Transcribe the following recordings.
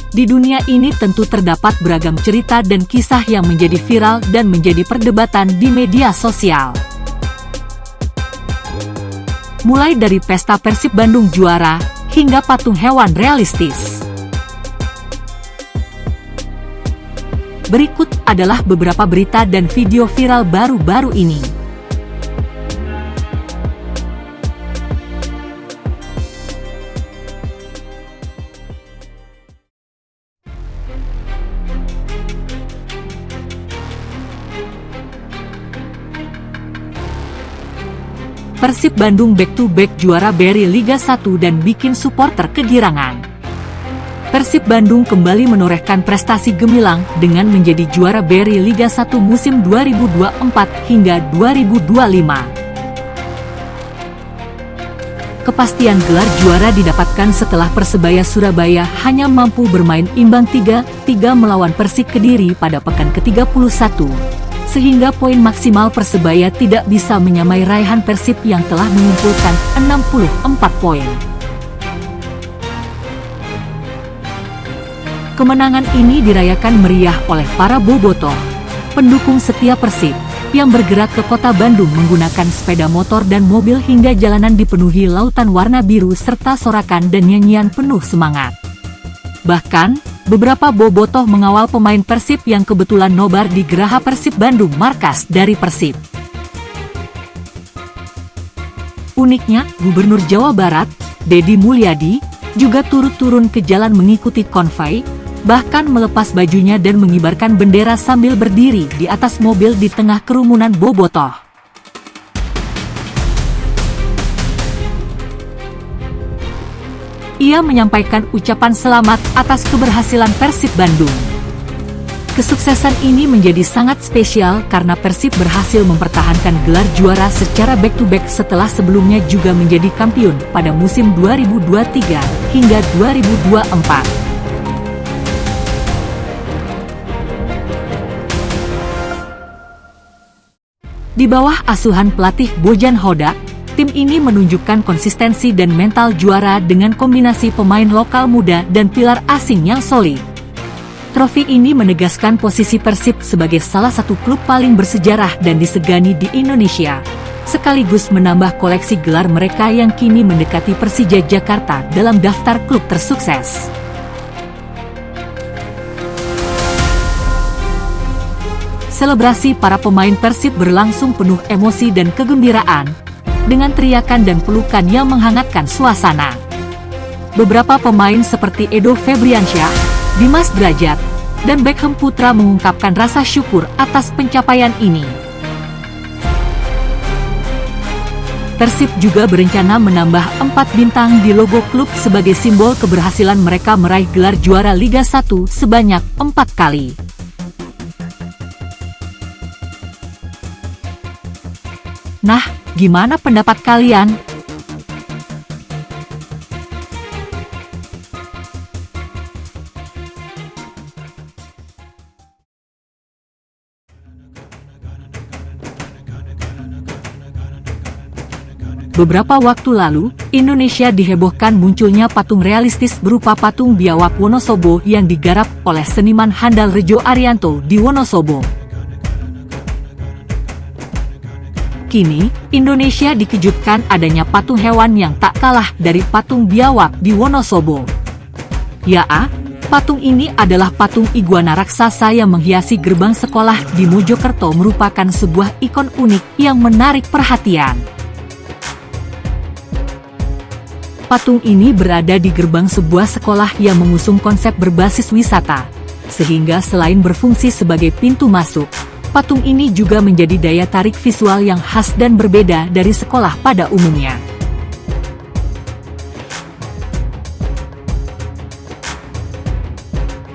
Di dunia ini tentu terdapat beragam cerita dan kisah yang menjadi viral dan menjadi perdebatan di media sosial. Mulai dari pesta Persib Bandung juara, hingga patung hewan realistis. Berikut adalah beberapa berita dan video viral baru-baru ini. Persib Bandung back-to-back juara BRI Liga 1 dan bikin supporter kegirangan. Persib Bandung kembali menorehkan prestasi gemilang dengan menjadi juara BRI Liga 1 musim 2024 hingga 2025. Kepastian gelar juara didapatkan setelah Persebaya Surabaya hanya mampu bermain imbang 3-3 melawan Persik Kediri pada pekan ke-31. Sehingga poin maksimal Persebaya tidak bisa menyamai raihan Persib yang telah mengumpulkan 64 poin. Kemenangan ini dirayakan meriah oleh para bobotoh, pendukung setia Persib, yang bergerak ke kota Bandung menggunakan sepeda motor dan mobil hingga jalanan dipenuhi lautan warna biru serta sorakan dan nyanyian penuh semangat. Bahkan, beberapa bobotoh mengawal pemain Persib yang kebetulan nobar di Geraha Persib Bandung markas dari Persib. Uniknya, Gubernur Jawa Barat, Deddy Mulyadi, juga turut turun ke jalan mengikuti konvoi, bahkan melepas bajunya dan mengibarkan bendera sambil berdiri di atas mobil di tengah kerumunan bobotoh. Ia menyampaikan ucapan selamat atas keberhasilan Persib Bandung. Kesuksesan ini menjadi sangat spesial karena Persib berhasil mempertahankan gelar juara secara back-to-back setelah sebelumnya juga menjadi kampiun pada musim 2023 hingga 2024. Di bawah asuhan pelatih Bojan Hodak, tim ini menunjukkan konsistensi dan mental juara dengan kombinasi pemain lokal muda dan pilar asing yang solid. Trofi ini menegaskan posisi Persib sebagai salah satu klub paling bersejarah dan disegani di Indonesia, sekaligus menambah koleksi gelar mereka yang kini mendekati Persija Jakarta dalam daftar klub tersukses. Selebrasi para pemain Persib berlangsung penuh emosi dan kegembiraan, dengan teriakan dan pelukan yang menghangatkan suasana. Beberapa pemain seperti Edo Febriansyah, Dimas Drajat, dan Beckham Putra mengungkapkan rasa syukur atas pencapaian ini. Persib juga berencana menambah 4 bintang di logo klub sebagai simbol keberhasilan mereka meraih gelar juara Liga 1 sebanyak 4 kali. Nah, gimana pendapat kalian? Beberapa waktu lalu, Indonesia dihebohkan munculnya patung realistis berupa patung biawak Wonosobo yang digarap oleh seniman handal Rejo Arianto di Wonosobo. Kini, Indonesia dikejutkan adanya patung hewan yang tak kalah dari patung biawak di Wonosobo. Patung ini adalah patung iguana raksasa yang menghiasi gerbang sekolah di Mojokerto merupakan sebuah ikon unik yang menarik perhatian. Patung ini berada di gerbang sebuah sekolah yang mengusung konsep berbasis wisata, sehingga selain berfungsi sebagai pintu masuk, patung ini juga menjadi daya tarik visual yang khas dan berbeda dari sekolah pada umumnya.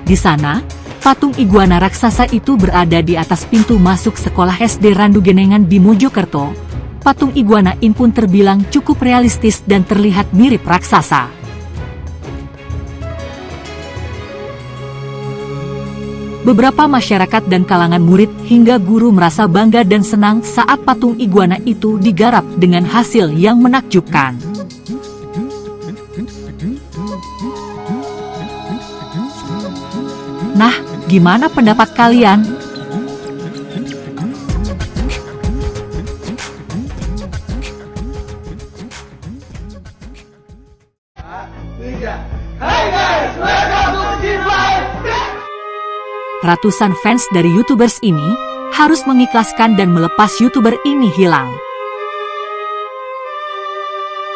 Di sana, patung iguana raksasa itu berada di atas pintu masuk sekolah SD Randugenengan di Mojokerto. Patung iguana ini pun terbilang cukup realistis dan terlihat mirip raksasa. Beberapa masyarakat dan kalangan murid hingga guru merasa bangga dan senang saat patung iguana itu digarap dengan hasil yang menakjubkan. Nah, gimana pendapat kalian? Ratusan fans dari YouTubers ini harus mengikhlaskan dan melepas YouTuber ini hilang.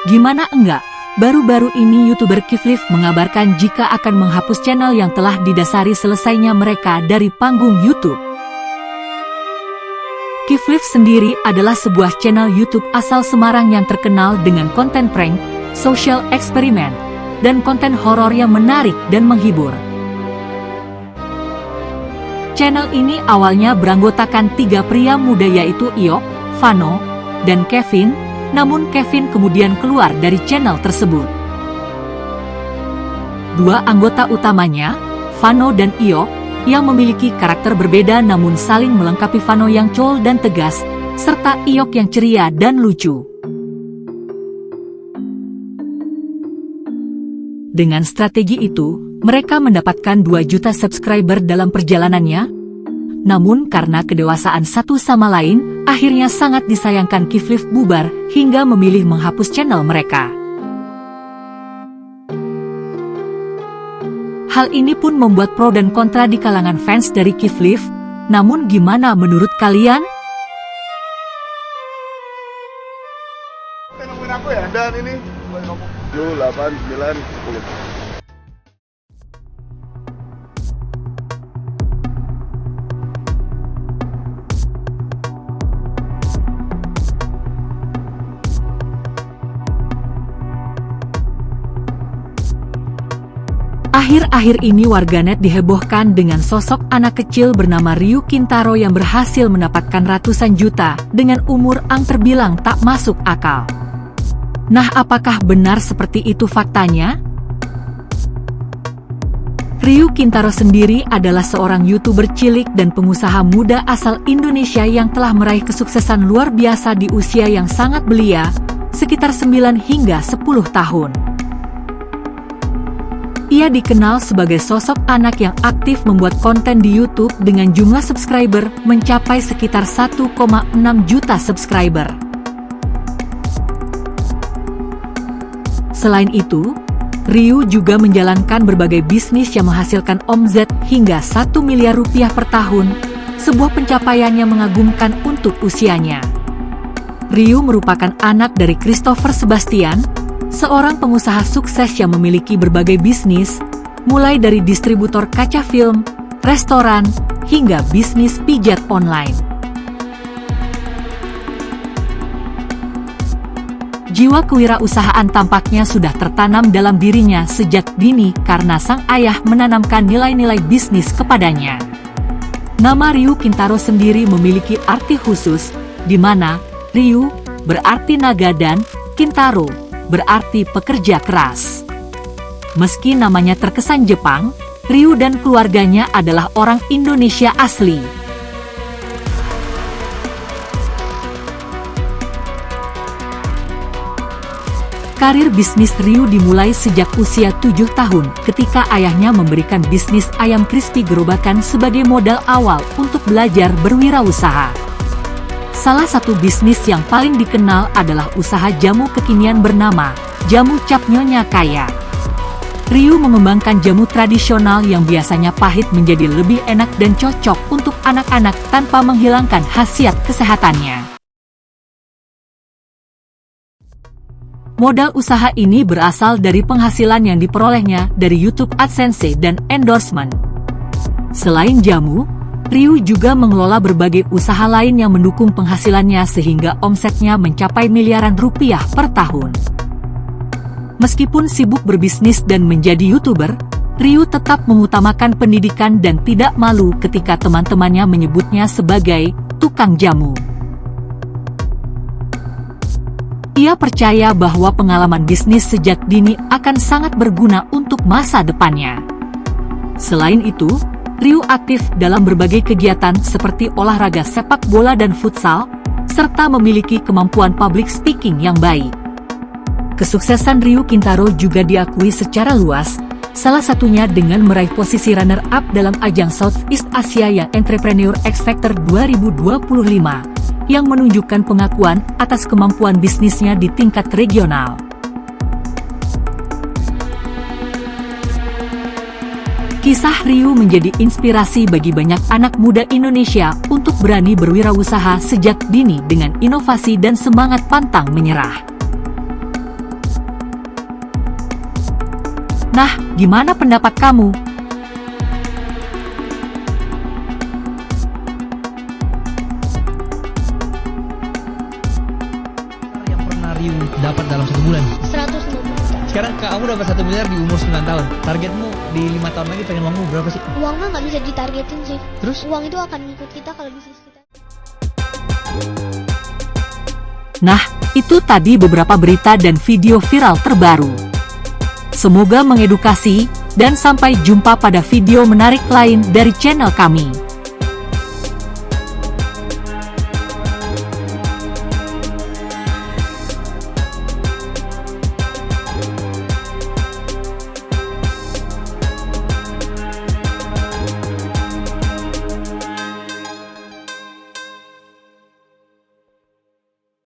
Gimana enggak? Baru-baru ini YouTuber Kiflif mengabarkan jika akan menghapus channel yang telah didasari selesainya mereka dari panggung YouTube. Kiflif sendiri adalah sebuah channel YouTube asal Semarang yang terkenal dengan konten prank, social eksperimen, dan konten horor yang menarik dan menghibur. Channel ini awalnya beranggotakan 3 pria muda yaitu Iok, Vano, dan Kevin, namun Kevin kemudian keluar dari channel tersebut. 2 anggota utamanya, Vano dan Iok, yang memiliki karakter berbeda namun saling melengkapi. Vano yang cool dan tegas, serta Iok yang ceria dan lucu. Dengan strategi itu, mereka mendapatkan 2 juta subscriber dalam perjalanannya. Namun karena kedewasaan satu sama lain, akhirnya sangat disayangkan Kiflif bubar hingga memilih menghapus channel mereka. Hal ini pun membuat pro dan kontra di kalangan fans dari Kiflif. Namun gimana menurut kalian? Nemuin aku ya, dan ini 7, 8, 9, 10. Akhir-akhir ini warganet dihebohkan dengan sosok anak kecil bernama Ryu Kintaro yang berhasil mendapatkan ratusan juta dengan umur yang terbilang tak masuk akal. Nah, apakah benar seperti itu faktanya? Ryu Kintaro sendiri adalah seorang YouTuber cilik dan pengusaha muda asal Indonesia yang telah meraih kesuksesan luar biasa di usia yang sangat belia, sekitar 9 hingga 10 tahun. Ia dikenal sebagai sosok anak yang aktif membuat konten di YouTube dengan jumlah subscriber mencapai sekitar 1,6 juta subscriber. Selain itu, Ryu juga menjalankan berbagai bisnis yang menghasilkan omzet hingga 1 miliar rupiah per tahun, sebuah pencapaian yang mengagumkan untuk usianya. Ryu merupakan anak dari Christopher Sebastian, seorang pengusaha sukses yang memiliki berbagai bisnis, mulai dari distributor kaca film, restoran, hingga bisnis pijat online. Jiwa kewirausahaan tampaknya sudah tertanam dalam dirinya sejak dini karena sang ayah menanamkan nilai-nilai bisnis kepadanya. Nama Ryu Kintaro sendiri memiliki arti khusus, di mana Ryu berarti naga dan Kintaro berarti pekerja keras. Meski namanya terkesan Jepang, Ryu dan keluarganya adalah orang Indonesia asli. Karir bisnis Ryu dimulai sejak usia 7 tahun ketika ayahnya memberikan bisnis ayam crispy gerobakan sebagai modal awal untuk belajar berwirausaha. Salah satu bisnis yang paling dikenal adalah usaha jamu kekinian bernama Jamu Cap Nyonya Kaya. Ryu mengembangkan jamu tradisional yang biasanya pahit menjadi lebih enak dan cocok untuk anak-anak tanpa menghilangkan khasiat kesehatannya. Modal usaha ini berasal dari penghasilan yang diperolehnya dari YouTube AdSense dan endorsement. Selain jamu, Ryu juga mengelola berbagai usaha lain yang mendukung penghasilannya sehingga omsetnya mencapai miliaran rupiah per tahun. Meskipun sibuk berbisnis dan menjadi YouTuber, Ryu tetap mengutamakan pendidikan dan tidak malu ketika teman-temannya menyebutnya sebagai tukang jamu. Ia percaya bahwa pengalaman bisnis sejak dini akan sangat berguna untuk masa depannya. Selain itu, Ryu aktif dalam berbagai kegiatan seperti olahraga sepak bola dan futsal, serta memiliki kemampuan public speaking yang baik. Kesuksesan Ryu Kintaro juga diakui secara luas, Salah satunya dengan meraih posisi runner-up dalam ajang Southeast Asia Young Entrepreneur X Factor 2025, yang menunjukkan pengakuan atas kemampuan bisnisnya di tingkat regional. Kisah Ryu menjadi inspirasi bagi banyak anak muda Indonesia untuk berani berwirausaha sejak dini dengan inovasi dan semangat pantang menyerah. Nah, gimana pendapat kamu? Yang pernah Ryu dapat dalam 1 bulan? 150 juta. Sekarang kamu dapat 1 miliar di umur 9 tahun. Targetmu di 5 tahun lagi pengen uangmu berapa sih? Uang mah nggak bisa ditargetin sih. Terus? Uang itu akan ngikut kita kalau bisnis kita. Nah, itu tadi beberapa berita dan video viral terbaru. Semoga mengedukasi, dan sampai jumpa pada video menarik lain dari channel kami.